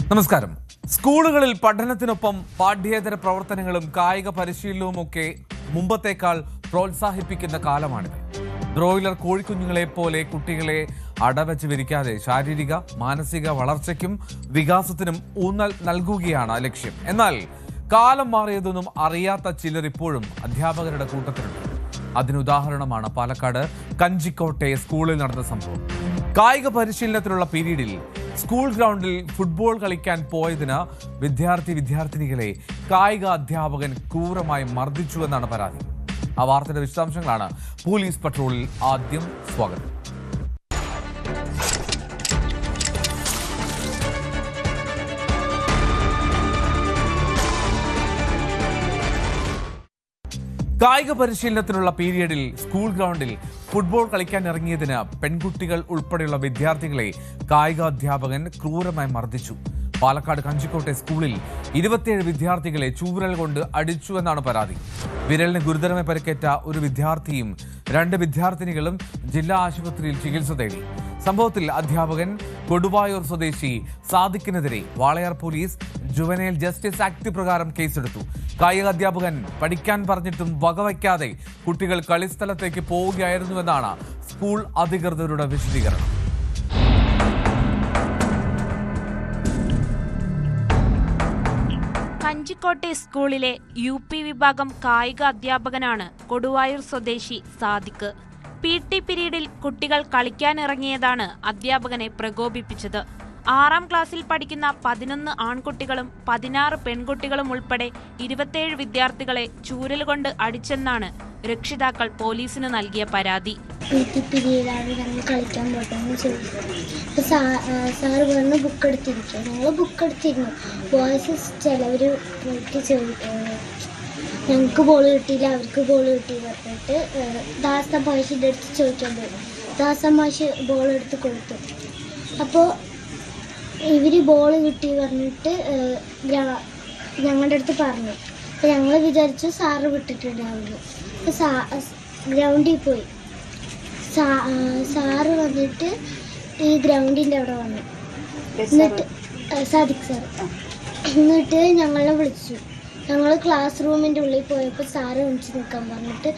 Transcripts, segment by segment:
നമസ്കാരം. സ്കൂളുകളിൽ പഠനത്തിനൊപ്പം പാഠ്യേതര പ്രവർത്തനങ്ങളും കായിക പരിശീലനവുമൊക്കെ മുമ്പത്തേക്കാൾ പ്രോത്സാഹിപ്പിക്കുന്ന കാലമാണിത്. ബ്രോയിലർ കോഴിക്കുഞ്ഞുങ്ങളെ പോലെ കുട്ടികളെ അടവച്ച് വിരിക്കാതെ ശാരീരിക മാനസിക വളർച്ചയ്ക്കും വികാസത്തിനും ഊന്നൽ നൽകുകയാണ് ലക്ഷ്യം. എന്നാൽ കാലം മാറിയതൊന്നും അറിയാത്ത ചിലർ ഇപ്പോഴും അധ്യാപകരുടെ കൂട്ടത്തിലുണ്ട്. അതിനുദാഹരണമാണ് പാലക്കാട് കഞ്ചിക്കോട്ടെ സ്കൂളിൽ നടന്ന സംഭവം. കായിക പരിശീലനത്തിനുള്ള പീരീഡിൽ സ്കൂൾ ഗ്രൗണ്ടിൽ ഫുട്ബോൾ കളിക്കാൻ പോയതിന് വിദ്യാർത്ഥിനികളെ കായിക അധ്യാപകൻ ക്രൂരമായി മർദ്ദിച്ചുവെന്നാണ് പരാതി. ആ വാർത്തയുടെ വിശദാംശങ്ങളാണ് പോലീസ് പട്രോളിൽ. ആദ്യം സ്വാഗതം. കായിക പരിശീലനത്തിനുള്ള പീരിയഡിൽ സ്കൂൾ ഗ്രൗണ്ടിൽ ഫുട്ബോൾ കളിക്കാൻ ഇറങ്ങിയതിന് പെൺകുട്ടികൾ ഉൾപ്പെടെയുള്ള വിദ്യാർത്ഥികളെ കായികാധ്യാപകൻ ക്രൂരമായി മർദ്ദിച്ചു. പാലക്കാട് കഞ്ചിക്കോട്ടെ സ്കൂളിൽ 27 വിദ്യാർത്ഥികളെ ചൂരൽ കൊണ്ട് അടിച്ചുവെന്നാണ് പരാതി. വിരലിന് ഗുരുതരമായി പരിക്കേറ്റ ഒരു വിദ്യാർത്ഥിയും 2 വിദ്യാർത്ഥിനികളും ജില്ലാ ആശുപത്രിയിൽ ചികിത്സ തേടി. സംഭവത്തിൽ അധ്യാപകൻ കൊടുവായൂർ സ്വദേശി സാദിഖിനെതിരെ Walayar police juvenile justice act പ്രകാരം കേസെടുത്തു. കായിക അധ്യാപകൻ പഠിക്കാൻ പറഞ്ഞിട്ടും വകവയ്ക്കാതെ കുട്ടികൾ കളിസ്ഥലത്തേക്ക് പോവുകയായിരുന്നുവെന്നാണ് സ്കൂൾ അധികൃതരുടെ വിശദീകരണം. കഞ്ചിക്കോട്ടെ സ്കൂളിലെ UP വിഭാഗം കായിക അധ്യാപകനാണ് കൊടുവായൂർ സ്വദേശി സാദിഖ്. PT പീരീഡിൽ കുട്ടികൾ കളിക്കാനിറങ്ങിയതാണ് അധ്യാപകനെ പ്രകോപിപ്പിച്ചത്. 6ാം ക്ലാസ്സിൽ പഠിക്കുന്ന 11 ആൺകുട്ടികളും 16 പെൺകുട്ടികളും ഉൾപ്പെടെ 27 വിദ്യാർത്ഥികളെ ചൂരലുകൊണ്ട് അടിച്ചെന്നാണ് രക്ഷിതാക്കൾ പോലീസിന് നൽകിയ പരാതി. PT പീരീഡിലാണ് ഞങ്ങൾ കളിക്കാൻ പോട്ടെന്ന് ചോദിച്ചു. സാറ് പറഞ്ഞു ബുക്ക് എടുത്തിരിക്കുക. ഞങ്ങൾ ബുക്ക് എടുത്തിരുന്നു. ബോയ്സ് ചിലവർ പോയിട്ട് ഞങ്ങൾക്ക് ബോൾ കിട്ടിയില്ല, അവർക്ക് ബോൾ കിട്ടി പറഞ്ഞിട്ട് ദാസ മാഷിൻ്റെ അടുത്ത് ചോദിക്കാൻ പോയി. ദാസ മാഷ് ബോൾ എടുത്ത് കൊടുത്തു. അപ്പോൾ ഇവർ ബോൾ കിട്ടി പറഞ്ഞിട്ട് ഞങ്ങളുടെ അടുത്ത് പറഞ്ഞു. അപ്പോൾ ഞങ്ങൾ വിചാരിച്ചു സാറ് വിട്ടിട്ടുണ്ടാവുള്ളൂ. അപ്പോൾ ഗ്രൗണ്ടിൽ പോയി. സാറ് വന്നിട്ട് ഈ ഗ്രൗണ്ടിൻ്റെ അവിടെ വന്നു. എന്നിട്ട് സാദിഖ് സാർ എന്നിട്ട് ഞങ്ങളെ വിളിച്ചു. ഞങ്ങൾ ക്ലാസ് റൂമിൻ്റെ ഉള്ളിൽ പോയപ്പോൾ സാറ് വിളിച്ച് നിൽക്കാൻ പറഞ്ഞിട്ട്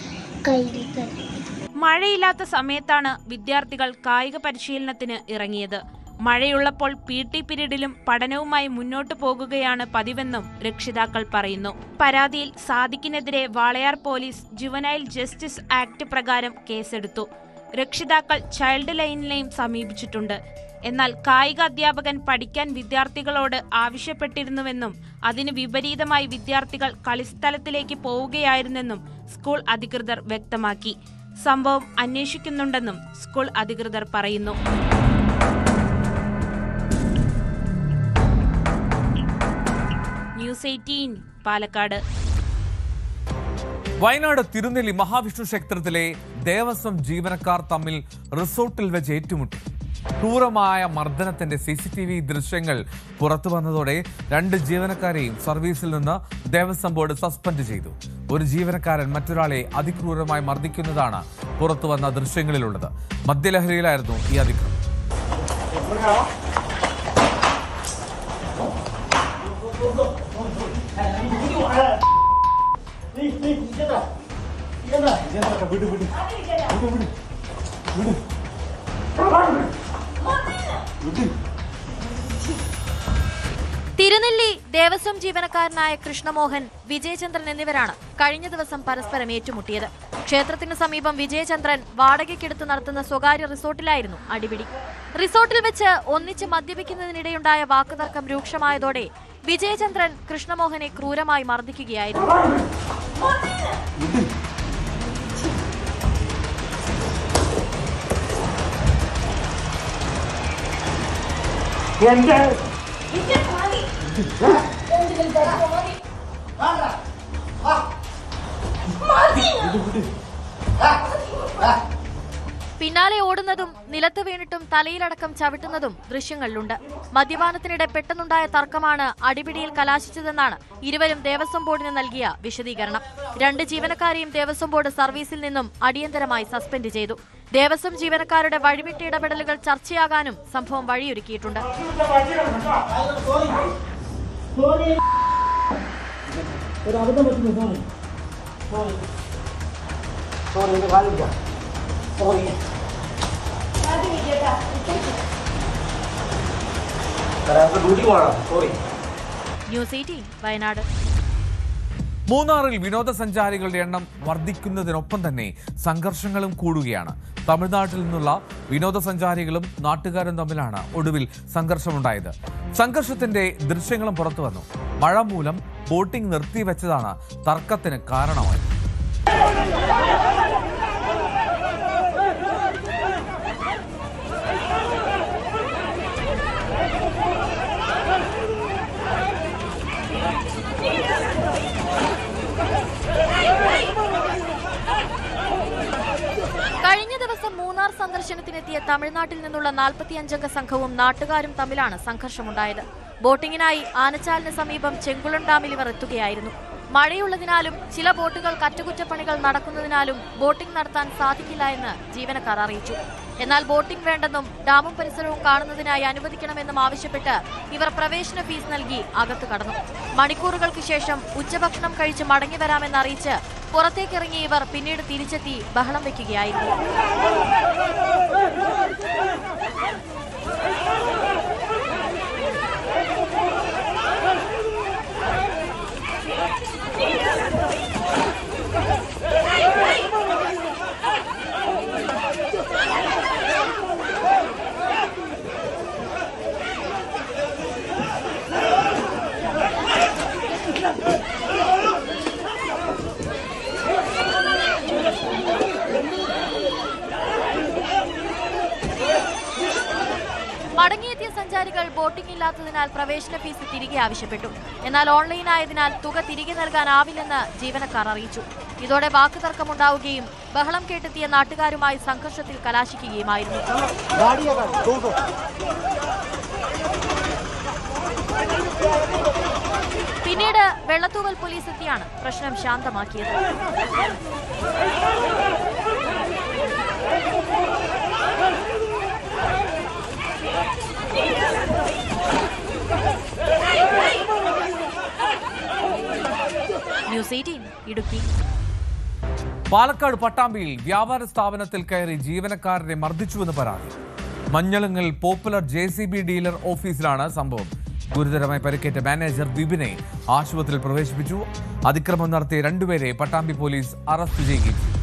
കയ്യിൽ തരും. മഴയില്ലാത്ത സമയത്താണ് വിദ്യാർത്ഥികൾ കായിക പരിശീലനത്തിന് ഇറങ്ങിയത്. മഴയുള്ളപ്പോൾ PT പീരീഡിലും പഠനവുമായി മുന്നോട്ടു പോകുകയാണ് പതിവെന്നും രക്ഷിതാക്കൾ പറയുന്നു. പരാതിയിൽ സാദിഖിനെതിരെ Walayar police juvenile justice act പ്രകാരം കേസെടുത്തു. രക്ഷിതാക്കൾ ചൈൽഡ് ലൈനിനെയും സമീപിച്ചിട്ടുണ്ട്. എന്നാൽ കായിക അധ്യാപകൻ പഠിക്കാൻ വിദ്യാർത്ഥികളോട് ആവശ്യപ്പെട്ടിരുന്നുവെന്നും അതിന് വിപരീതമായി വിദ്യാർത്ഥികൾ കളിസ്ഥലത്തിലേക്ക് പോവുകയായിരുന്നെന്നും സ്കൂൾ അധികൃതർ വ്യക്തമാക്കി. സംഭവം അന്വേഷിക്കുന്നുണ്ടെന്നും സ്കൂൾ അധികൃതർ പറയുന്നു. ന്യൂസ് 18 പാലക്കാട്. വയനാട് തിരുനെല്ലി മഹാവിഷ്ണു ക്ഷേത്രത്തിലെ ദേവസ്വം ജീവനക്കാർ തമ്മിൽ റിസോർട്ടിൽ വെച്ച് ഏറ്റുമുട്ടി. ക്രൂരമായ മർദ്ദനത്തിന്റെ CCTV ദൃശ്യങ്ങൾ പുറത്തു വന്നതോടെ 2 ജീവനക്കാരെയും സർവീസിൽ നിന്ന് ദേവസ്വം ബോർഡ് സസ്പെൻഡ് ചെയ്തു. ഒരു ജീവനക്കാരൻ മറ്റൊരാളെ അതിക്രൂരമായി മർദ്ദിക്കുന്നതാണ് പുറത്തുവന്ന ദൃശ്യങ്ങളിലുള്ളത്. മദ്യലഹരിയിലായിരുന്നു ഈ അതിക്രമം. തിരുനെല്ലി ദേവസ്വം ജീവനക്കാരനായ കൃഷ്ണമോഹൻ, വിജയചന്ദ്രൻ എന്നിവരാണ് കഴിഞ്ഞ ദിവസം പരസ്പരം ഏറ്റുമുട്ടിയത്. ക്ഷേത്രത്തിന് സമീപം വിജയചന്ദ്രൻ വാടകയ്ക്കെടുത്ത് നടത്തുന്ന സ്വകാര്യ റിസോർട്ടിലായിരുന്നു അടിപിടി. റിസോർട്ടിൽ വെച്ച് ഒന്നിച്ച് മദ്യപിക്കുന്നതിനിടെയുണ്ടായ വാക്കുതർക്കം രൂക്ഷമായതോടെ വിജയചന്ദ്രൻ കൃഷ്ണമോഹനെ ക്രൂരമായി മർദ്ദിക്കുകയായിരുന്നു. പിന്നാലെ ഓടുന്നതും നിലത്ത് വീണിട്ടും തലയിലടക്കം ചവിട്ടുന്നതും ദൃശ്യങ്ങളിലുണ്ട്. മദ്യപാനത്തിനിടെ പെട്ടെന്നുണ്ടായ തർക്കമാണ് അടിപിടിയിൽ കലാശിച്ചതെന്നാണ് ഇരുവരും ദേവസ്വം ബോർഡിന് നൽകിയ വിശദീകരണം. 2 ജീവനക്കാരെയും ദേവസ്വം ബോർഡ് സർവീസിൽ നിന്നും അടിയന്തരമായി സസ്പെൻഡ് ചെയ്തു. ദേവസ്വം ജീവനക്കാരുടെ വഴിവിട്ട ഇടപെടലുകൾ ചർച്ചയാകാനും സംഭവം വഴിയൊരുക്കിയിട്ടുണ്ട്. ന്യൂസ് 18 വയനാട്. മൂന്നാറിൽ വിനോദസഞ്ചാരികളുടെ എണ്ണം വർദ്ധിക്കുന്നതിനൊപ്പം തന്നെ സംഘർഷങ്ങളും കൂടുകയാണ്. തമിഴ്നാട്ടിൽ നിന്നുള്ള വിനോദസഞ്ചാരികളും നാട്ടുകാരും തമ്മിലാണ് ഒടുവിൽ സംഘർഷമുണ്ടായത്. സംഘർഷത്തിന്റെ ദൃശ്യങ്ങളും പുറത്തു വന്നു. മഴ മൂലം ബോട്ടിംഗ് നിർത്തിവെച്ചതാണ് തർക്കത്തിന് കാരണമായത്. കഴിഞ്ഞ ദിവസം മൂന്നാർ സന്ദർശനത്തിനെത്തിയ തമിഴ്നാട്ടിൽ നിന്നുള്ള 45 അംഗ സംഘവും നാട്ടുകാരും തമ്മിലാണ് സംഘർഷമുണ്ടായത്. ബോട്ടിങ്ങിനായി ആനച്ചാലിന് സമീപം ചെങ്കുളം ഡാമിൽ ഇവർ എത്തുകയായിരുന്നു. മഴയുള്ളതിനാലും ചില ബോട്ടുകൾക്ക് അറ്റകുറ്റപ്പണികൾ നടക്കുന്നതിനാലും ബോട്ടിംഗ് നടത്താൻ സാധിക്കില്ല എന്ന് ജീവനക്കാർ അറിയിച്ചു. എന്നാൽ ബോട്ടിംഗ് വേണ്ടെന്നും ഡാമും പരിസരവും കാണുന്നതിനായി അനുവദിക്കണമെന്നും ആവശ്യപ്പെട്ട് ഇവർ പ്രവേശന ഫീസ് നൽകി അകത്ത് കടന്നു. മണിക്കൂറുകൾക്ക് ശേഷം ഉച്ചഭക്ഷണം കഴിച്ച് മടങ്ങി വരാമെന്ന് അറിയിച്ച് പുറത്തേക്കിറങ്ങിയ ഇവർ പിന്നീട് തിരിച്ചെത്തി ബഹളം വയ്ക്കുകയായിരുന്നു. മടങ്ങിയെത്തിയ സഞ്ചാരികൾ ബോട്ടിംഗ് ഇല്ലാത്തതിനാൽ പ്രവേശന ഫീസ് തിരികെ ആവശ്യപ്പെട്ടു. എന്നാൽ ഓൺലൈൻ ആയതിനാൽ തുക തിരികെ നൽകാനാവില്ലെന്ന് ജീവനക്കാർ അറിയിച്ചു. ഇതോടെ വാക്കുതർക്കമുണ്ടാവുകയും ബഹളം കേട്ടെത്തിയ നാട്ടുകാരുമായി സംഘർഷത്തിൽ കലാശിക്കുകയുമായിരുന്നു. പിന്നീട് വെള്ളത്തൂവൽ പോലീസ് എത്തിയാണ് പ്രശ്നം ശാന്തമാക്കിയത്. ന്യൂസ് 18 ഇടുക്കി. പാലക്കാട് പട്ടാമ്പിയിൽ വ്യാപാര സ്ഥാപനത്തിൽ കയറി ജീവനക്കാരനെ മർദ്ദിച്ചുവെന്ന് പരാതി. മഞ്ഞളുങ്ങൽ പോപ്പുലർ JCB ഡീലർ ഓഫീസിലാണ് സംഭവം. ഗുരുതരമായി പരിക്കേറ്റ മാനേജർ വിപിനെ ആശുപത്രിയിൽ പ്രവേശിപ്പിച്ചു. അതിക്രമം നടത്തിയ രണ്ടുപേരെ പട്ടാമ്പി പോലീസ് അറസ്റ്റ് ചെയ്യുകയും ചെയ്തു.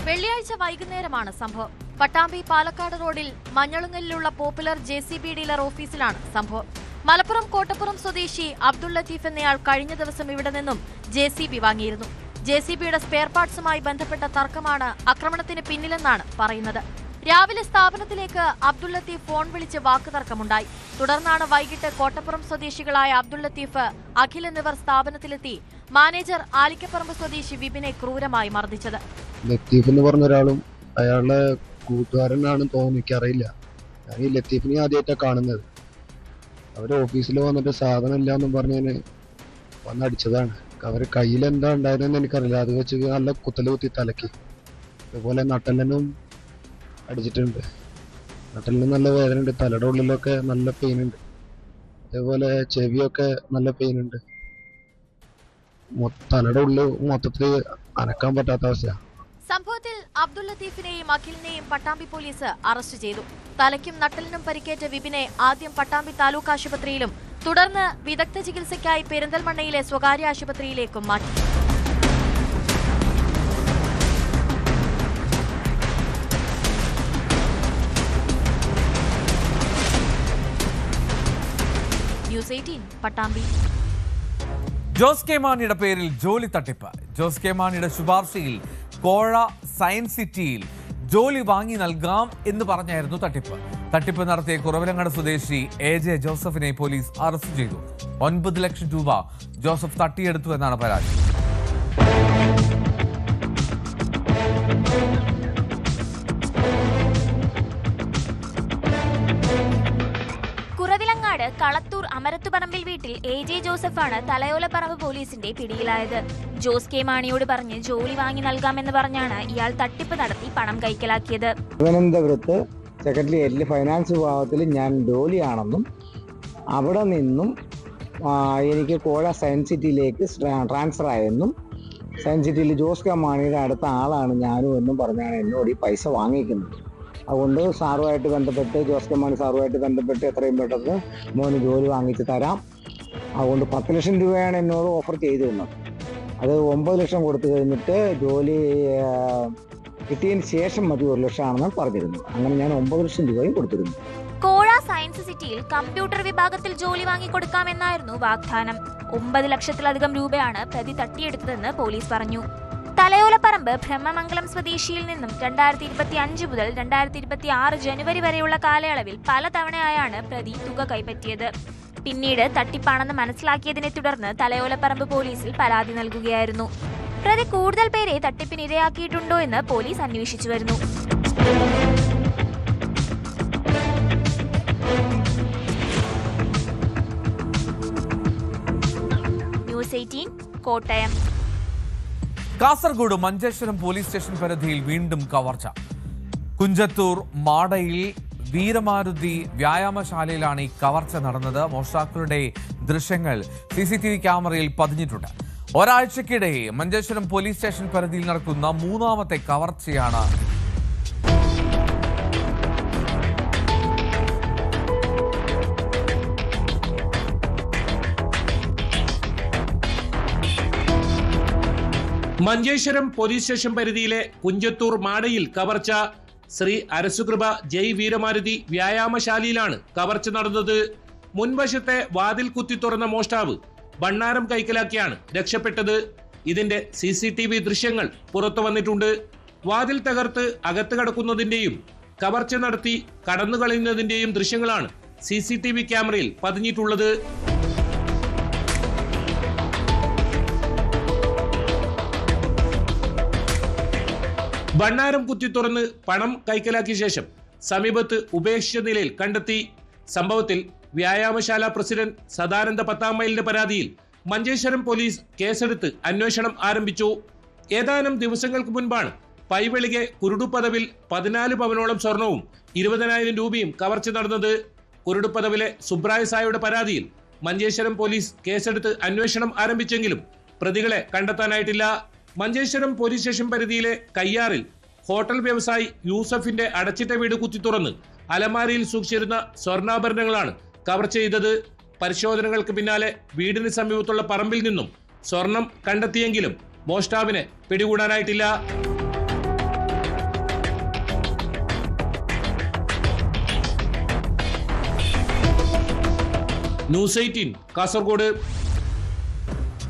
വെള്ളിയാഴ്ച വൈകുന്നേരമാണ് സംഭവം. പട്ടാമ്പി പാലക്കാട് റോഡിൽ മഞ്ഞളുങ്ങലിലുള്ള പോപ്പുലർ JCB ഡീലർ ഓഫീസിലാണ് സംഭവം. മലപ്പുറം കോട്ടപ്പുറം സ്വദേശി അബ്ദുൾ ലത്തീഫ് എന്നയാൾ കഴിഞ്ഞ ദിവസം ഇവിടെ നിന്നും JCB വാങ്ങിയിരുന്നു. JCBയുടെ സ്പെയർ പാർട്സുമായി ബന്ധപ്പെട്ട തർക്കമാണ് ആക്രമണത്തിന് പിന്നിലെന്നാണ് പറയുന്നത്. രാവിലെ സ്ഥാപനത്തിലേക്ക് അബ്ദുൾ ലത്തീഫ് ഫോൺ വിളിച്ച് വാക്കുതർക്കമുണ്ടായി. തുടർന്നാണ് വൈകിട്ട് കോട്ടപ്പുറം സ്വദേശികളായ അബ്ദുൾ ലത്തീഫ്, അഖിൽ എന്നിവർ സ്ഥാപനത്തിലെത്തി മാനേജർ ആലിക്കപ്പറമ്പ് സ്വദേശി വിപിനെ ക്രൂരമായി മർദ്ദിച്ചത്. ലത്തീഫ് എന്ന് പറഞ്ഞ ഒരാളും അയാളുടെ കൂട്ടുകാരനാണെന്ന് തോന്നുന്നു, എനിക്കറിയില്ല. ഞാൻ ഈ ലത്തീഫിനെ ആദ്യമായിട്ടാണ് കാണുന്നത്. അവർ ഓഫീസിൽ വന്നിട്ട് സാധനം ഇല്ല എന്നും പറഞ്ഞതിന് വന്നടിച്ചതാണ്. അവർ കയ്യിൽ എന്താ ഉണ്ടായതെന്ന് എനിക്കറിയില്ല. അത് വെച്ച് നല്ല കുത്തല് കുത്തി തലക്കി. അതുപോലെ നട്ടലിനും അടിച്ചിട്ടുണ്ട്. നട്ടലിനും നല്ല വേദന ഉണ്ട്. തലയുടെ ഉള്ളിലൊക്കെ നല്ല പെയിൻ ഉണ്ട്. അതേപോലെ ചെവിയൊക്കെ നല്ല പെയിൻ ഉണ്ട്. തലയുടെ ഉള്ളിൽ മൊത്തത്തിൽ അനക്കാൻ പറ്റാത്ത അവസ്ഥയാണ്. സംഭവത്തിൽ അബ്ദുൾ ലത്തീഫിനെയും അഖിലിനെയും പട്ടാമ്പി പോലീസ് അറസ്റ്റ് ചെയ്തു. തലയ്ക്കും നട്ടലിനും പരിക്കേറ്റ വിപിനെ ആദ്യം പട്ടാമ്പി താലൂക്ക് ആശുപത്രിയിലും തുടർന്ന് വിദഗ്ധ ചികിത്സയ്ക്കായി പെരിന്തൽമണ്ണയിലെ സ്വകാര്യ ആശുപത്രിയിലേക്കും മാറ്റി. ന്യൂസ് 18 പട്ടാമ്പി. ജോസ് കെ മാണിയുടെ പേരിൽ ജോലി തട്ടിപ്പ്. ജോസ് കെ മാണിയുടെ ശുപാർശയിൽ കോഴ സയൻസ് സിറ്റിയിൽ ജോലി വാങ്ങി നൽകാം എന്ന് പറഞ്ഞായിരുന്നു തട്ടിപ്പ്. തട്ടിപ്പ് നടത്തിയ കുറവിലങ്ങാട് സ്വദേശി AJ ജോസഫിനെ പോലീസ് അറസ്റ്റ് ചെയ്തു. 9 ലക്ഷം രൂപ ജോസഫ് തട്ടിയെടുത്തു എന്നാണ് പരാതി. കളത്തൂർ അമരത്തുപറമ്പിൽ വീട്ടിൽ AJ ജോസഫാണ് തലയോലപ്പറമ്പ് പോലീസിന്റെ പിടിയിലായത്. ജോസ് കെ മാണിയോട് പറഞ്ഞ് ജോലി വാങ്ങി നൽകാമെന്ന് പറഞ്ഞാണ് ഇയാൾ തട്ടിപ്പ് നടത്തി പണം കൈക്കലാക്കിയത്. തിരുവനന്തപുരത്ത് സെക്രട്ടേറിയറ്റിൽ ഫൈനാൻസ് വിഭാഗത്തിൽ ഞാൻ ജോലിയാണെന്നും അവിടെ നിന്നും എനിക്ക് കോഴ സയൻസ് സിറ്റിയിലേക്ക് ട്രാൻസ്ഫർ ആയെന്നും സയൻസ് സിറ്റിയിൽ ജോസ് കെ മാണിയുടെ അടുത്ത ആളാണ് ഞാനും എന്നും പറഞ്ഞാണ് എന്നോട് ഈ പൈസ വാങ്ങിക്കുന്നത്. അതുകൊണ്ട് സാറുമായിട്ട് ബന്ധപ്പെട്ട് ജോസ് കെ മാണി സാറുമായിട്ട് ബന്ധപ്പെട്ട് എത്രയും പെട്ടെന്ന് മോന് ജോലി വാങ്ങിച്ച് തരാം. അതുകൊണ്ട് 10 ലക്ഷം രൂപയാണ് എന്നോട് ഓഫർ ചെയ്തിരുന്നത്. അത് 9 ലക്ഷം കൊടുത്തു കഴിഞ്ഞിട്ട് ജോലി കിട്ടിയതിന് ശേഷം മതി 1 ലക്ഷമാണെന്ന് പറഞ്ഞിരുന്നു. അങ്ങനെ ഞാൻ 9 ലക്ഷം രൂപയും കൊടുത്തിരുന്നു. കോഴ സയൻസ് സിറ്റിയിൽ കമ്പ്യൂട്ടർ വിഭാഗത്തിൽ ജോലി വാങ്ങിക്കൊടുക്കാമെന്നായിരുന്നു വാഗ്ദാനം. 9 ലക്ഷത്തിലധികം രൂപയാണ് പ്രതി തട്ടിയെടുത്തതെന്ന് പോലീസ് പറഞ്ഞു. തലയോലപ്പറമ്പ് ബ്രഹ്മമംഗലം സ്വദേശിയിൽ നിന്നും 2025 മുതൽ 2026 ജനുവരി വരെയുള്ള കാലയളവിൽ പലതവണയായാണ് പ്രതി തുക കൈപ്പറ്റിയത്. പിന്നീട് തട്ടിപ്പാണെന്ന് മനസ്സിലാക്കിയതിനെ തുടർന്ന് തലയോലപ്പറമ്പ് പോലീസിൽ പരാതി നൽകുകയായിരുന്നു. പ്രതി കൂടുതൽ പേരെ തട്ടിപ്പിന് ഇരയാക്കിയിട്ടുണ്ടോ എന്ന് പോലീസ് അന്വേഷിച്ചു വരുന്നു. News 18 Kottayam. Kasaragod Manjeshwaram police station പരിധിയിൽ വീണ്ടും കവർച്ച. കുഞ്ചത്തൂർ മാടയിൽ വീരമാരുതി വ്യായാമശാലയിലാണ് ഈ കവർച്ച നടന്നത്. മോഷ്ടാക്കളുടെ ദൃശ്യങ്ങൾ CCTV ക്യാമറയിൽ പതിഞ്ഞിട്ടുണ്ട്. ഒരാഴ്ചക്കിടെ മഞ്ചേശ്വരം പോലീസ് സ്റ്റേഷൻ പരിധിയിൽ നടക്കുന്ന 3ാമത്തെ കവർച്ചയാണ്. മഞ്ചേശ്വരം പോലീസ് സ്റ്റേഷൻ പരിധിയിലെ കുഞ്ചത്തൂർ മാടയിൽ കവർച്ച. ശ്രീ അരസുകൃപ ജയ് വീരമാരുതി വ്യായാമശാലയിലാണ് കവർച്ച നടന്നത്. മുൻവശത്തെ വാതിൽ കുത്തി തുറന്ന മോഷ്ടാവ് ഭണ്ണാരം കൈക്കലാക്കിയാണ് രക്ഷപ്പെട്ടത്. ഇതിന്റെ CCTV ദൃശ്യങ്ങൾ പുറത്തു വന്നിട്ടുണ്ട്. വാതിൽ തകർത്ത് അകത്ത് കടക്കുന്നതിന്റെയും കവർച്ച നടത്തി കടന്നു കളയുന്നതിന്റെയും ദൃശ്യങ്ങളാണ് CCTV ക്യാമറയിൽ പതിഞ്ഞിട്ടുള്ളത്. ഭണ്ണാരം കുത്തി തുറന്ന് പണം കൈക്കലാക്കിയ ശേഷം സമീപത്ത് ഉപേക്ഷിച്ച നിലയിൽ കണ്ടെത്തി. സംഭവത്തിൽ വ്യായാമശാല പ്രസിഡന്റ് സദാനന്ദ 10ാം മൈലിന്റെ പരാതിയിൽ മഞ്ചേശ്വരം പോലീസ് കേസെടുത്ത് അന്വേഷണം ആരംഭിച്ചു. ഏതാനും ദിവസങ്ങൾക്ക് മുൻപാണ് പൈവെളികെ കുരുടുപദവിൽ 14 പവനോളം സ്വർണവും 20,000 രൂപയും കവർച്ച നടന്നത്. കുരുടുപദവിലെ സുബ്രായ സായുടെ പരാതിയിൽ മഞ്ചേശ്വരം പോലീസ് കേസെടുത്ത് അന്വേഷണം ആരംഭിച്ചെങ്കിലും പ്രതികളെ കണ്ടെത്താനായിട്ടില്ല. മഞ്ചേശ്വരം പോലീസ് സ്റ്റേഷൻ പരിധിയിലെ കയ്യാറിൽ ഹോട്ടൽ വ്യവസായി യൂസഫിന്റെ അടച്ചിട്ട വീട് കുത്തി തുറന്ന് അലമാരയിൽ സൂക്ഷിച്ചിരുന്ന സ്വർണ്ണാഭരണങ്ങളാണ് കവർച്ച ചെയ്തത്. പരിശോധനകൾക്ക് പിന്നാലെ വീടിന് സമീപത്തുള്ള പറമ്പിൽ നിന്നും സ്വർണം കണ്ടെത്തിയെങ്കിലും മോഷ്ടാവിനെ പിടികൂടാനായിട്ടില്ല. ന്യൂസ് 18 കാസർഗോഡ്.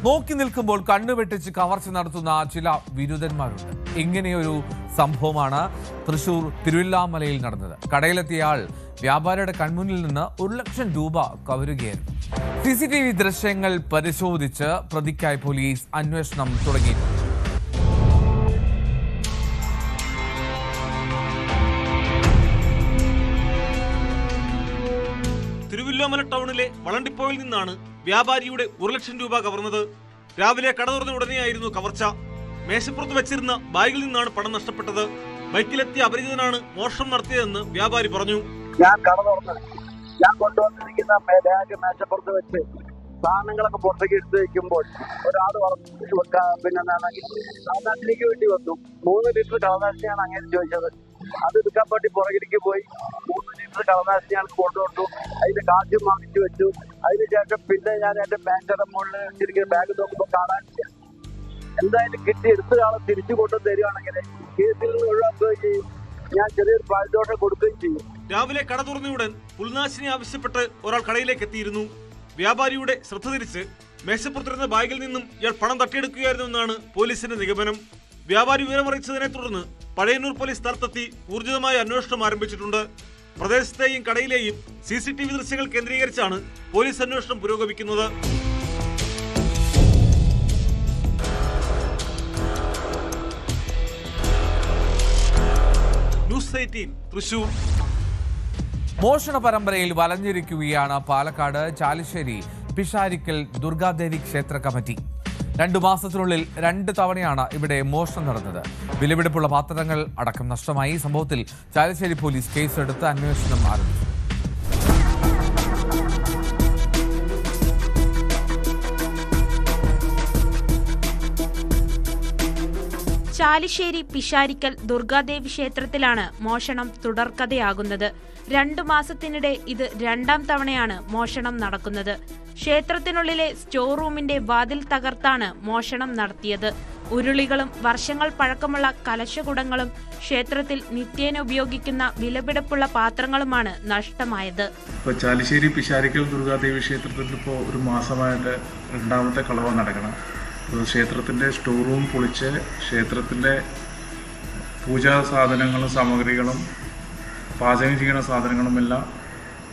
നോക്കി നിൽക്കുമ്പോൾ കണ്ണുവെട്ടിച്ച് കവർച്ച നടത്തുന്ന ചില വിരുദ്ധന്മാരുണ്ട്. ഇങ്ങനെയൊരു സംഭവമാണ് തൃശൂർ തിരുവില്ലാമലയിൽ നടന്നത്. കടയിലെത്തിയ ആൾ വ്യാപാരിയുടെ കൺമുന്നിൽ നിന്ന് 1 ലക്ഷം രൂപ കവരുകയായിരുന്നു. CCTV ദൃശ്യങ്ങൾ പരിശോധിച്ച് പ്രതിക്കായി പോലീസ് അന്വേഷണം തുടങ്ങിയിട്ടുണ്ട്. തിരുവില്ലാമല ടൗണിലെ വളണ്ടിപ്പോയിൽ നിന്നാണ് വ്യാപാരിയുടെ 1 ലക്ഷം രൂപ കവർന്നത്. രാവിലെ കട തുറന്ന ഉടനെയായിരുന്നു കവർച്ച. മേശപ്പുറത്ത് വെച്ചിരുന്ന ബാഗിൽ നിന്നാണ് പണം നഷ്ടപ്പെട്ടത്. ബൈക്കിലെത്തിയ അപരിചിതനാണ് മോഷണം നടത്തിയതെന്ന് വ്യാപാരി പറഞ്ഞു. ഞാൻ കട തുറന്നത് ഞാൻ കൊണ്ടുവന്നിരിക്കുന്ന ബാഗ് മേശപ്പുറത്ത് വെച്ച് സാധനങ്ങളൊക്കെ പുറത്തേക്ക് എടുത്ത് വയ്ക്കുമ്പോൾ ഒരാൾ പിന്നെ കടലാസിലേക്ക് വേണ്ടി വന്നു. 3 ലിറ്റർ കടലാസിനെയാണ് അങ്ങനെ ചോദിച്ചത്. അത് എടുക്കാൻ വേണ്ടി പുറകിലേക്ക് പോയി 3 ലിറ്റർ കടലാസിനെ ഞങ്ങൾക്ക് കൊണ്ടുവന്നു. അതിന്റെ കാശും വാങ്ങിച്ചു വെച്ചു. അതിനുശേഷം പിന്നെ ഞാൻ എന്റെ ബാങ്കിന്റെ മുകളിൽ വെച്ചിരിക്കുന്ന ബാഗ് നോക്കുമ്പോൾ കാണാനില്ല. എന്തായാലും കിട്ടി എടുത്ത ആളെ തിരിച്ചു കൊണ്ടു തരികയാണെങ്കിൽ കേസിൽ നിന്ന് ഒഴിവാക്കുകയും ചെയ്യും. ഞാൻ ചെറിയൊരു പാഴ്ദോഷം കൊടുക്കുകയും ചെയ്യും. രാവിലെ കട തുറന്നയുടൻ പുൽനാശിനി ആവശ്യപ്പെട്ട് ഒരാൾ കടയിലേക്ക് എത്തിയിരുന്നു. വ്യാപാരിയുടെ ശ്രദ്ധ തിരിച്ച് മേശപ്പുറത്തിരുന്ന ബാഗിൽ നിന്നും ഇയാൾ പണം തട്ടിയെടുക്കുകയായിരുന്നുവെന്നാണ് പോലീസിന്റെ നിഗമനം. വ്യാപാരി വിവരമറിയിച്ചതിനെ തുടർന്ന് പഴയന്നൂർ പോലീസ് സ്ഥലത്തെത്തി ഊർജിതമായ അന്വേഷണം ആരംഭിച്ചിട്ടുണ്ട്. പ്രദേശത്തെയും കടയിലെയും CCTV ദൃശ്യങ്ങൾ കേന്ദ്രീകരിച്ചാണ് പോലീസ് അന്വേഷണം പുരോഗമിക്കുന്നത്. ന്യൂസ് 18 തൃശൂർ. മോഷണ പരമ്പരയിൽ വലഞ്ഞിരിക്കുകയാണ് പാലക്കാട് ചാലിശ്ശേരി പിഷാരിക്കൽ ദുർഗാദേവി ക്ഷേത്ര കമ്മിറ്റി. 2 മാസത്തിനുള്ളിൽ 2 തവണയാണ് ഇവിടെ മോഷണം നടന്നത്. വിലപിടിപ്പുള്ള പാത്രങ്ങൾ അടക്കം നഷ്ടമായി. സംഭവത്തിൽ ചാലിശ്ശേരി പോലീസ് കേസെടുത്ത് അന്വേഷണം ആരംഭിച്ചു. ചാലിശ്ശേരി പിഷാരിക്കൽ ദുർഗാദേവി ക്ഷേത്രത്തിലാണ് മോഷണം തുടർക്കഥയാകുന്നത്. 2 മാസത്തിനിടെ ഇത് 2ാം തവണയാണ് മോഷണം നടക്കുന്നത്. ക്ഷേത്രത്തിനുള്ളിലെ സ്റ്റോർ റൂമിന്റെ വാതിൽ തകർത്താണ് മോഷണം നടത്തിയത്. ഉരുളികളും വർഷങ്ങൾ പഴക്കമുള്ള കലശകുടങ്ങളും ക്ഷേത്രത്തിൽ നിത്യേന ഉപയോഗിക്കുന്ന വിലപിടിപ്പുള്ള പാത്രങ്ങളുമാണ് നഷ്ടമായത്. ഇപ്പോൾ ചാലിശ്ശേരി പിഷാരിക്കൽ ദുർഗാദേവി ക്ഷേത്രത്തിൽ ഇപ്പോൾ 1 മാസമായിട്ട് 2ാമത്തെ കളവ് നടക്കണം. ക്ഷേത്രത്തിൻ്റെ സ്റ്റോർ റൂം പൊളിച്ച് ക്ഷേത്രത്തിൻ്റെ പൂജാ സാധനങ്ങളും സാമഗ്രികളും പാചകം ചെയ്യുന്ന സാധനങ്ങളുമെല്ലാം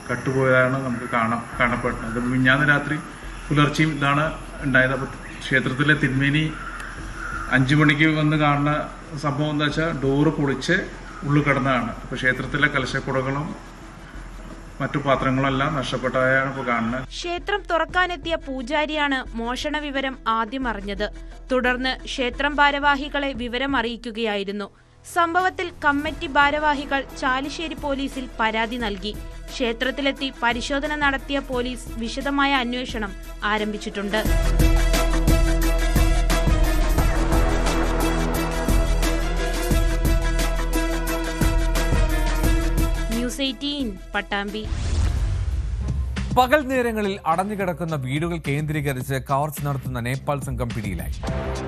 കട്ടുപോയാണ് നമുക്ക് കാണപ്പെട്ടത്. മിഞ്ഞാന്ന് രാത്രി പുലർച്ചെയും ഇതാണ് ഉണ്ടായത്. അപ്പോൾ ക്ഷേത്രത്തിലെ തിരുമേനി 5 മണിക്ക് വന്ന് കാണുന്ന സംഭവം എന്താ വെച്ചാൽ ഡോറ് പൊളിച്ച് ഉള്ളിൽ കിടന്നതാണ്. അപ്പോൾ ക്ഷേത്രത്തിലെ കലശക്കുടകളും മറ്റു പാത്രങ്ങളെല്ലാം നഷ്ടപ്പെട്ടതായാണ് ഇപ്പോൾ കാണുന്നത്. ക്ഷേത്രം തുറക്കാനെത്തിയ പൂജാരിയാണ് മോഷണ വിവരം ആദ്യം അറിഞ്ഞത്. തുടർന്ന് ക്ഷേത്രം ഭാരവാഹികളെ വിവരം അറിയിക്കുകയായിരുന്നു. സംഭവത്തിൽ കമ്മിറ്റി ഭാരവാഹികൾ ചാലിശ്ശേരി പോലീസിൽ പരാതി നൽകി. ക്ഷേത്രത്തിലെത്തി പരിശോധന നടത്തിയ പോലീസ് വിശദമായ അന്വേഷണം ആരംഭിച്ചിട്ടുണ്ട്. ന്യൂസ് 18 പട്ടാമ്പി. പകൽ നേരങ്ങളിൽ അടഞ്ഞുകിടക്കുന്ന വീടുകൾ കേന്ദ്രീകരിച്ച് കവർച്ച നടത്തുന്ന നേപ്പാൾ സംഘം പിടിയിലായി.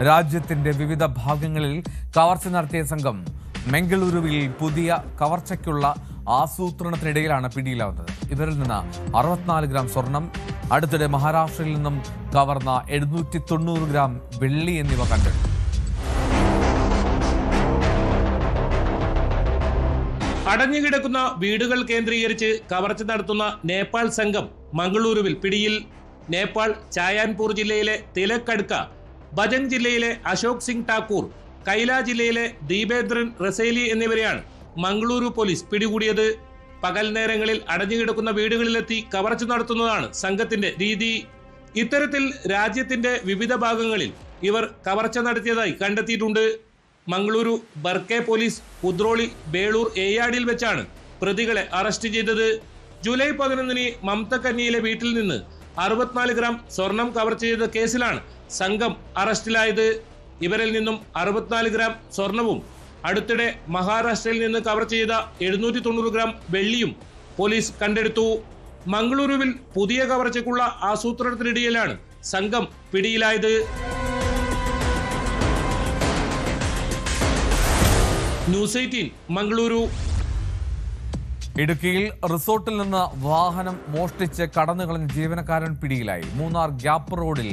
രാജ്യത്തിന്റെ വിവിധ ഭാഗങ്ങളിൽ കവർച്ച നടത്തിയ സംഘം മംഗളൂരുവിൽ പുതിയ കവർച്ചയ്ക്കുള്ള ആസൂത്രണത്തിനിടയിലാണ് പിടിയിലാവുന്നത്. ഇവരിൽ നിന്ന് 64 ഗ്രാം സ്വർണം, അടുത്തിടെ മഹാരാഷ്ട്രയിൽ നിന്നും കവർന്ന 790 ഗ്രാം വെള്ളി എന്നിവ കണ്ടെടുത്തു. അടഞ്ഞുകിടക്കുന്ന വീടുകൾ കേന്ദ്രീകരിച്ച് കവർച്ച നടത്തുന്ന നേപ്പാൾ സംഘം മംഗളൂരുവിൽ പിടിയിൽ. നേപ്പാൾ ചായാൻപൂർ ജില്ലയിലെ തിലക്കടുക്ക, ഭജൻ ജില്ലയിലെ അശോക് സിംഗ് ഠാക്കൂർ, കൈല ജില്ലയിലെ ദീപേന്ദ്രൻ റസേലി എന്നിവരെയാണ് മംഗളൂരു പോലീസ് പിടികൂടിയത്. പകൽ നേരങ്ങളിൽ അടഞ്ഞുകിടക്കുന്ന വീടുകളിലെത്തി കവർച്ച നടത്തുന്നതാണ് സംഘത്തിന്റെ രീതി. ഇത്തരത്തിൽ രാജ്യത്തിന്റെ വിവിധ ഭാഗങ്ങളിൽ ഇവർ കവർച്ച നടത്തിയതായി കണ്ടെത്തിയിട്ടുണ്ട്. മംഗളൂരു ബർക്കെ പോലീസ് കുദ്രോളി, ബേളൂർ, ഏയാടിയിൽ വെച്ചാണ് പ്രതികളെ അറസ്റ്റ് ചെയ്തത്. ജൂലൈ 11 മമത കന്നിയിലെ വീട്ടിൽ നിന്ന് 64 ഗ്രാം സ്വർണം കവർച്ച ചെയ്ത കേസിലാണ് സംഘം അറസ്റ്റിലായത്. ഇവരിൽ നിന്നും 64 ഗ്രാം സ്വർണവും അടുത്തിടെ മഹാരാഷ്ട്രയിൽ നിന്ന് കവർച്ച ചെയ്ത 790 ഗ്രാം വെള്ളിയും പോലീസ് കണ്ടെടുത്തു. മംഗളൂരുവിൽ പുതിയ കവർച്ചയ്ക്കുള്ള ആസൂത്രണത്തിനിടയിലാണ് സംഘം പിടിയിലായത്. ന്യൂസ് 18 മംഗളൂരു. ഇടുക്കിയിൽ റിസോർട്ടിൽ നിന്ന് വാഹനം മോഷ്ടിച്ച് കടന്നുകളഞ്ഞ ജീവനക്കാരൻ പിടിയിലായി. മൂന്നാർ ഗ്യാപ്പ് റോഡിൽ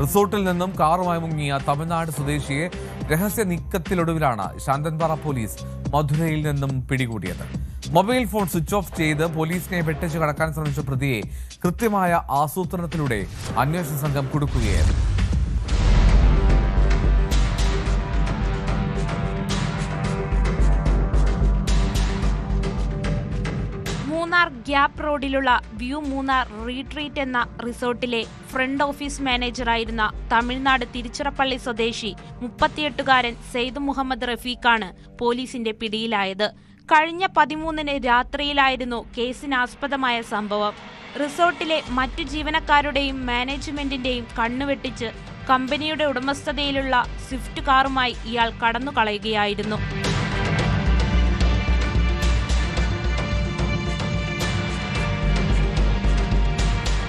റിസോർട്ടിൽ നിന്നും കാറുമായി മുങ്ങിയ തമിഴ്നാട് സ്വദേശിയെ രഹസ്യ നീക്കത്തിലൊടുവിലാണ് ശാന്തൻപാറ പോലീസ് മധുരയിൽ നിന്നും പിടികൂടിയത്. മൊബൈൽ ഫോൺ സ്വിച്ച് ഓഫ് ചെയ്ത് പോലീസിനെ വെട്ടിച്ച് കടക്കാൻ ശ്രമിച്ച പ്രതിയെ കൃത്യമായ ആസൂത്രണത്തിലൂടെ അന്വേഷണ സംഘം കുടുക്കുകയായിരുന്നു. മൂന്നാർ ഗ്യാപ്പ് റോഡിലുള്ള വ്യൂ മൂന്നാർ റീട്രീറ്റ് എന്ന റിസോർട്ടിലെ ഫ്രണ്ട് ഓഫീസ് മാനേജറായിരുന്ന തമിഴ്നാട് തിരുച്ചിറപ്പള്ളി സ്വദേശി 38-കാരൻ സെയ്ദ് മുഹമ്മദ് റഫീഖാണ് പോലീസിന്റെ പിടിയിലായത്. കഴിഞ്ഞ 13-ന് രാത്രിയിലായിരുന്നു കേസിനാസ്പദമായ സംഭവം. റിസോർട്ടിലെ മറ്റു ജീവനക്കാരുടെയും മാനേജ്മെന്റിന്റെയും കണ്ണുവെട്ടിച്ച് കമ്പനിയുടെ ഉടമസ്ഥതയിലുള്ള സ്വിഫ്റ്റ് കാറുമായി ഇയാൾ കടന്നുകളയുകയായിരുന്നു.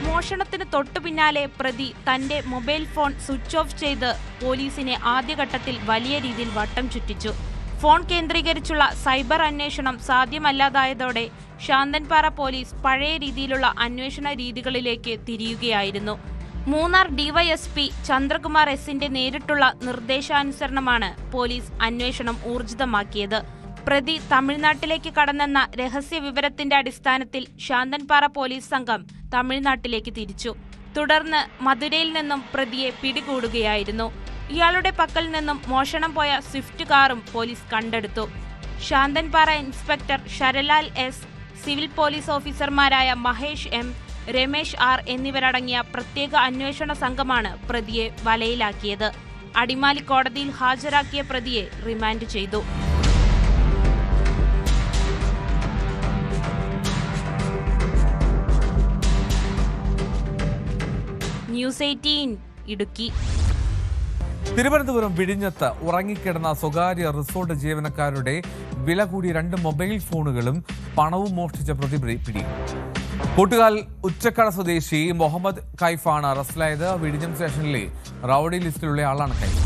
മോഷണത്തിന് തൊട്ടു പിന്നാലെ പ്രതി തന്റെ മൊബൈൽ ഫോൺ സ്വിച്ച് ഓഫ് ചെയ്ത് പോലീസിനെ ആദ്യഘട്ടത്തിൽ വലിയ രീതിയിൽ വട്ടം ചുറ്റിച്ചു. ഫോൺ കേന്ദ്രീകരിച്ചുള്ള സൈബർ അന്വേഷണം സാധ്യമല്ലാതായതോടെ ശാന്തൻപാറ പോലീസ് പഴയ രീതിയിലുള്ള അന്വേഷണ രീതികളിലേക്ക് തിരിയുകയായിരുന്നു. മൂന്നാർ ഡിവൈഎസ്പി ചന്ദ്രകുമാർ എസിന്റെ നേരിട്ടുള്ള നിർദ്ദേശാനുസരണമാണ് പോലീസ് അന്വേഷണം ഊർജിതമാക്കിയത്. പ്രതി തമിഴ്നാട്ടിലേക്ക് കടന്നെന്ന രഹസ്യ വിവരത്തിന്റെ അടിസ്ഥാനത്തിൽ ശാന്തൻപാറ പോലീസ് സംഘം തമിഴ്നാട്ടിലേക്ക് തിരിച്ചു. തുടർന്ന് മധുരയിൽ നിന്നും പ്രതിയെ പിടികൂടുകയായിരുന്നു. ഇയാളുടെ പക്കൽ നിന്നും മോഷണം പോയ സ്വിഫ്റ്റ് കാറും പോലീസ് കണ്ടെടുത്തു. Santhanpara inspector Saralal S, civil police ഓഫീസർമാരായ മഹേഷ് എം, രമേശ് ആർ എന്നിവരടങ്ങിയ പ്രത്യേക അന്വേഷണ സംഘമാണ് പ്രതിയെ വലയിലാക്കിയത്. അടിമാലി കോടതിയിൽ ഹാജരാക്കിയ പ്രതിയെ റിമാൻഡ് ചെയ്തു. ന്യൂസ് 18 ഇടുക്കി. തിരുവനന്തപുരം വിഴിഞ്ഞത്ത് ഉറങ്ങിക്കിടന്ന സ്വകാര്യ റിസോർട്ട് ജീവനക്കാരുടെ വില കൂടിയ 2 മൊബൈൽ ഫോണുകളും പണവും മോഷ്ടിച്ച പ്രതി പിടി. കൂട്ടുകാൽ ഉച്ചക്കട സ്വദേശി മുഹമ്മദ് കൈഫാണ് അറസ്റ്റിലായത്. വിഴിഞ്ഞം സ്റ്റേഷനിലെ റൌഡി ലിസ്റ്റിലുള്ള ആളാണ് കൈഫ്.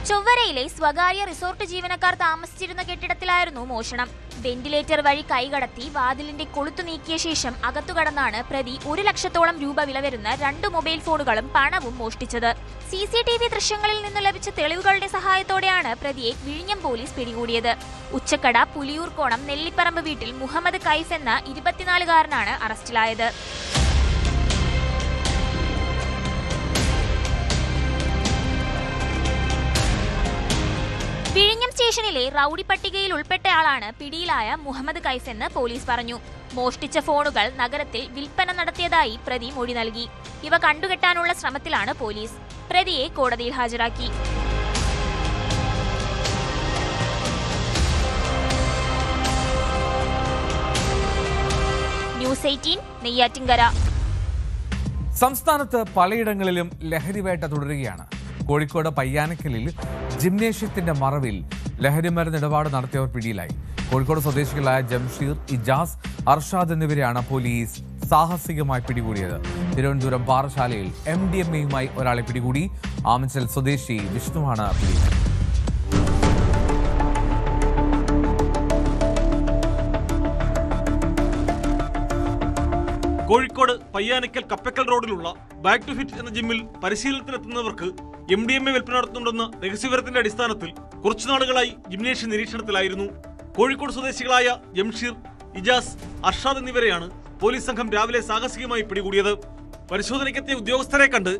ചൊവ്വരയിലെ സ്വകാര്യ റിസോർട്ട് ജീവനക്കാർ താമസിച്ചിരുന്ന കെട്ടിടത്തിലായിരുന്നു മോഷണം. വെന്റിലേറ്റർ വഴി കൈകടത്തി വാതിലിന്റെ കൊളുത്തു നീക്കിയ ശേഷം അകത്തു കടന്നാണ് പ്രതി 1 ലക്ഷത്തോളം രൂപ വില വരുന്ന 2 മൊബൈൽ ഫോണുകളും പണവും മോഷ്ടിച്ചത്. CCTV ദൃശ്യങ്ങളിൽ നിന്ന് ലഭിച്ച തെളിവുകളുടെ സഹായത്തോടെയാണ് പ്രതിയെ വിഴിഞ്ഞം പോലീസ് പിടികൂടിയത്. ഉച്ചക്കട പുലിയൂർക്കോണം നെല്ലിപ്പറമ്പ് വീട്ടിൽ മുഹമ്മദ് കൈഫ് എന്ന 24-കാരനാണ് അറസ്റ്റിലായത്. വിഴിഞ്ഞം സ്റ്റേഷനിലെ റൌഡി പട്ടികയിൽ ഉൾപ്പെട്ടയാളാണ് പിടിയിലായ മുഹമ്മദ് കൈഫ് എന്ന് പോലീസ് പറഞ്ഞു. മോഷ്ടിച്ച ഫോണുകൾ നഗരത്തിൽ വിൽപ്പന നടത്തിയതായി പ്രതി മൊഴി നൽകി. ഇവ കണ്ടുകെട്ടാനുള്ള ശ്രമത്തിലാണ് പോലീസ്. പ്രതിയെ കോടതിയിൽ ഹാജരാക്കി. ന്യൂസ് 18 നെയ്യാറ്റിൻകര. സംസ്ഥാനത്ത് പലയിടങ്ങളിലും ലഹരിവേട്ട തുടരുകയാണ്. കോഴിക്കോട് പയ്യാനക്കലിൽ ജിംനേഷ്യത്തിന്റെ മറവിൽ ലഹരിമരുന്ന് ഇടപാട് നടത്തിയവർ പിടിയിലായി. കോഴിക്കോട് സ്വദേശികളായ ജംഷീർ, ഇജാസ്, അർഷാദ് എന്നിവരെയാണ് പോലീസ് സാഹസികമായി പിടികൂടിയത്. തിരുവനന്തപുരം പാറശാലയിൽ MDMA-യുമായി ഒരാളെ പിടികൂടി. ആമച്ചൽ സ്വദേശി വിഷ്ണുവാണ് പിടിയിലായത്. കോഴിക്കോട് പയ്യാനക്കൽ കപ്പക്കൽ റോഡിലുള്ള ബാക്ക് ടു ഫിറ്റ് എന്ന ജിമ്മിൽ പരിശീലനത്തിനെത്തുന്നവർക്ക് MDMA വിൽപ്പന നടത്തുന്നുണ്ടെന്ന രഹസ്യവിവരത്തിന്റെ അടിസ്ഥാനത്തിൽ കുറച്ചുനാളുകളായി ജിംനേഷ്യം നിരീക്ഷണത്തിലായിരുന്നു. കോഴിക്കോട് സ്വദേശികളായ ജംഷീർ, ഇജാസ്, അർഷാദ് എന്നിവരെയാണ് പോലീസ് സംഘം രാവിലെ സാഹസികമായി പിടികൂടിയത്. പരിശോധനയ്ക്കെത്തിയ ഉദ്യോഗസ്ഥരെ കണ്ട്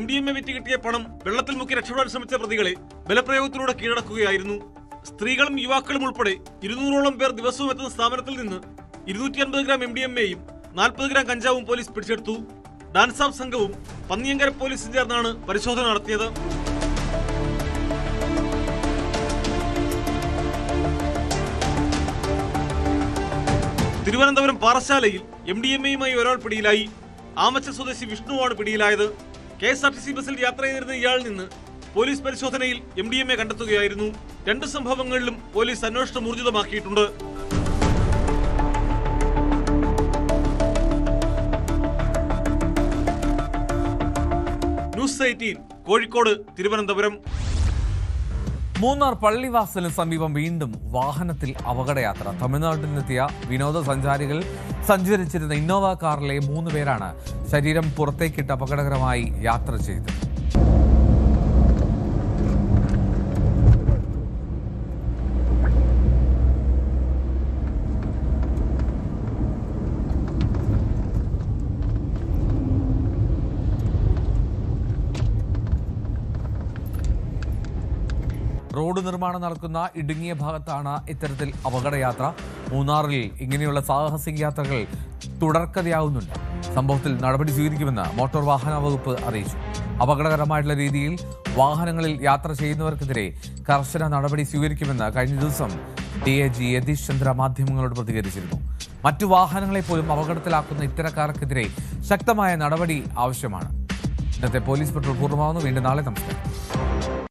MDMA വിറ്റ് കിട്ടിയ പണം വെള്ളത്തിൽ മുക്കി രക്ഷപ്പെടാൻ ശ്രമിച്ച പ്രതികളെ ബലപ്രയോഗത്തിലൂടെ കീഴടക്കുകയായിരുന്നു. സ്ത്രീകളും യുവാക്കളും ഉൾപ്പെടെ 200ഓളം പേർ ദിവസവും എത്തുന്ന സ്ഥാപനത്തിൽ നിന്ന് 250 ഗ്രാം MDMA-യും 40 ഗ്രാം കഞ്ചാവും പോലീസ് പിടിച്ചെടുത്തു. ഡാൻസ് ഓഫ് സംഘവും പന്നിയങ്കര പോലീസും ചേർന്നാണ് പരിശോധന നടത്തിയത്. തിരുവനന്തപുരം പാറശാലയിൽ MDMA-യുമായി ഒരാൾ പിടിയിലായി. ആമച്ചൽ സ്വദേശി വിഷ്ണുവാണ് പിടിയിലായത്. KSRTC ബസ്സിൽ യാത്ര ചെയ്തിരുന്ന ഇയാളിൽ നിന്ന് പോലീസ് പരിശോധനയിൽ MDMA കണ്ടെത്തുകയായിരുന്നു. 2 സംഭവങ്ങളിലും പോലീസ് അന്വേഷണം ഊർജിതമാക്കിയിട്ടുണ്ട്. ന്യൂസ് 18 കോഴിക്കോട്, തിരുവനന്തപുരം. മൂന്നാർ പള്ളിവാസലിന് സമീപം വീണ്ടും വാഹനത്തിൽ അപകടയാത്ര. തമിഴ്നാട്ടിൽ നിന്നെത്തിയ വിനോദസഞ്ചാരികൾ സഞ്ചരിച്ചിരുന്ന ഇന്നോവ കാറിലെ 3 പേരാണ് ശരീരം പുറത്തേക്കിട്ട് അപകടകരമായി യാത്ര ചെയ്തത്. റോഡ് നിർമ്മാണം നടക്കുന്ന ഇടുങ്ങിയ ഭാഗത്താണ് ഇത്തരത്തിൽ അപകടയാത്ര. മൂന്നാറിൽ ഇങ്ങനെയുള്ള സാഹസിക യാത്രകൾ തുടർക്കഥയാവുന്നുണ്ട്. സംഭവത്തിൽ നടപടി സ്വീകരിക്കുമെന്ന് മോട്ടോർ വാഹന വകുപ്പ് അറിയിച്ചു. അപകടകരമായിട്ടുള്ള രീതിയിൽ വാഹനങ്ങളിൽ യാത്ര ചെയ്യുന്നവർക്കെതിരെ കർശന നടപടി സ്വീകരിക്കുമെന്ന് കഴിഞ്ഞ ദിവസം DIG യതീഷ് ചന്ദ്ര മാധ്യമങ്ങളോട് പ്രതികരിച്ചിരുന്നു. മറ്റു വാഹനങ്ങളെ പോലും അപകടത്തിലാക്കുന്ന ഇത്തരക്കാർക്കെതിരെ ശക്തമായ നടപടി ആവശ്യമാണ്. ഇന്നത്തെ പോലീസ് പെട്രോൾ പൂർണ്ണമാവുന്നു. വീണ്ടും നാളെ നമസ്കാരം.